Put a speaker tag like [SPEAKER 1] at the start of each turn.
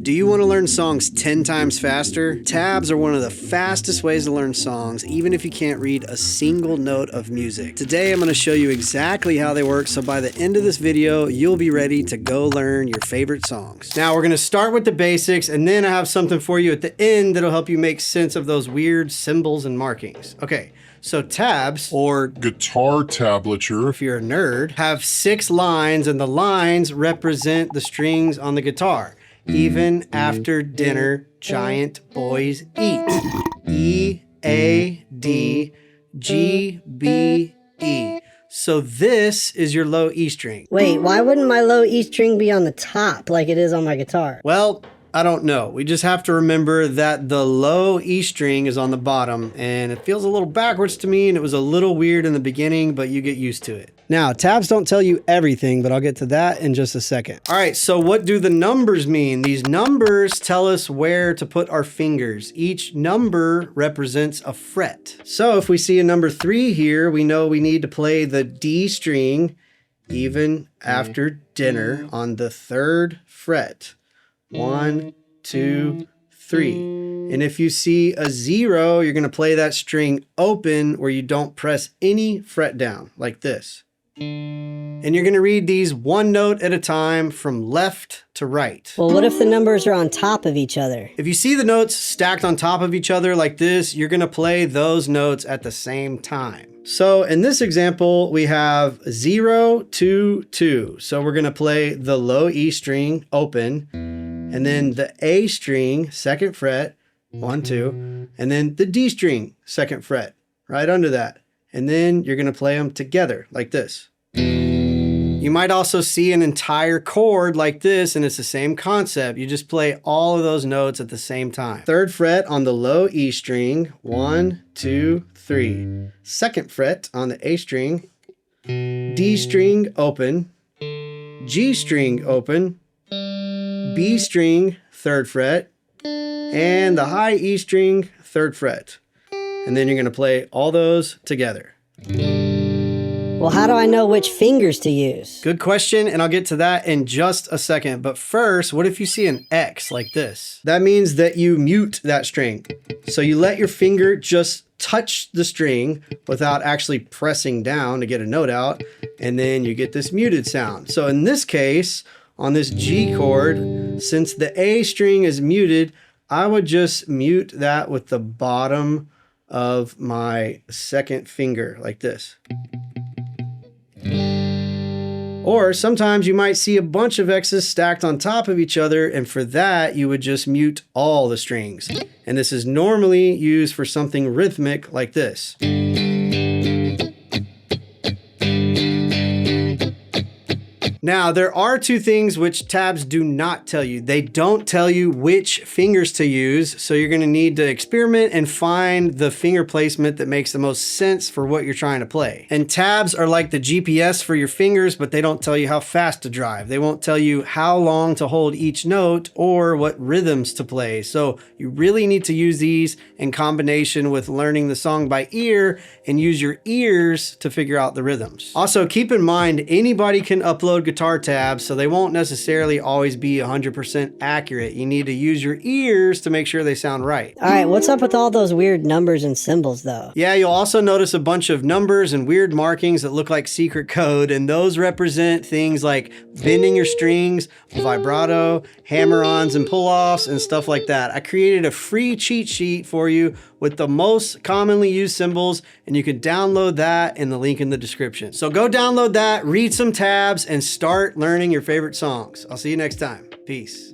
[SPEAKER 1] Do you want to learn songs 10 times faster? Tabs are one of the fastest ways to learn songs, even if you can't read a single note of music. Today, I'm going to show you exactly how they work, so by the end of this video, you'll be ready to go learn your favorite songs. Now, we're going to start with the basics, and then I have something for you at the end that'll help you make sense of those weird symbols and markings. Okay. So tabs, or
[SPEAKER 2] guitar tablature,
[SPEAKER 1] if you're a nerd, have 6 lines, and the lines represent the strings on the guitar. Even after dinner, giant boys eat. E, A, D, G, B, E. So this is your low E string.
[SPEAKER 3] Wait, why wouldn't my low E string be on the top like it is on my guitar?
[SPEAKER 1] Well, I don't know. We just have to remember that the low E string is on the bottom, and it feels a little backwards to me, and it was a little weird in the beginning, but you get used to it. Now, tabs don't tell you everything, but I'll get to that in just a second. All right, so what do the numbers mean? These numbers tell us where to put our fingers. Each number represents a fret. So if we see a number 3 here, we know we need to play the D string even after dinner on the 3rd fret. 1, 2, 3. And if you see a 0, you're going to play that string open where you don't press any fret down, like this. And you're going to read these one note at a time from left to right.
[SPEAKER 3] Well, what if the numbers are on top of each other?
[SPEAKER 1] If you see the notes stacked on top of each other like this, you're going to play those notes at the same time. So in this example, we have 0, 2, 2. So we're going to play the low E string open, and then the A string, 2nd fret, 1, 2, and then the D string, 2nd fret, right under that. And then you're going to play them together like this. You might also see an entire chord like this, and it's the same concept. You just play all of those notes at the same time. 3rd fret on the low E string, 1, 2, 3. 2nd fret on the A string, D string open, G string open, B string 3rd fret, and the high E string 3rd fret. And then you're going to play all those together.
[SPEAKER 3] Well, how do I know which fingers to use?
[SPEAKER 1] Good question, and I'll get to that in just a second. But first, what if you see an X like this? That means that you mute that string. So you let your finger just touch the string without actually pressing down to get a note out, and then you get this muted sound. So in this case, on this G chord, since the A string is muted, I would just mute that with the bottom of my 2nd finger like this. Or sometimes you might see a bunch of X's stacked on top of each other, and for that you would just mute all the strings. And this is normally used for something rhythmic like this. Now, there are 2 things which tabs do not tell you. They don't tell you which fingers to use, so you're going to need to experiment and find the finger placement that makes the most sense for what you're trying to play. And tabs are like the GPS for your fingers, but they don't tell you how fast to drive. They won't tell you how long to hold each note or what rhythms to play. So you really need to use these in combination with learning the song by ear and use your ears to figure out the rhythms. Also, keep in mind, anybody can upload guitar tabs, so they won't necessarily always be 100% accurate. You need to use your ears to make sure they sound right.
[SPEAKER 3] All right, what's up with all those weird numbers and symbols though?
[SPEAKER 1] Yeah, you'll also notice a bunch of numbers and weird markings that look like secret code, and those represent things like bending your strings, vibrato, hammer-ons and pull-offs, and stuff like that. I created a free cheat sheet for you with the most commonly used symbols, and you can download that in the link in the description. So go download that, read some tabs, and start learning your favorite songs. I'll see you next time. Peace.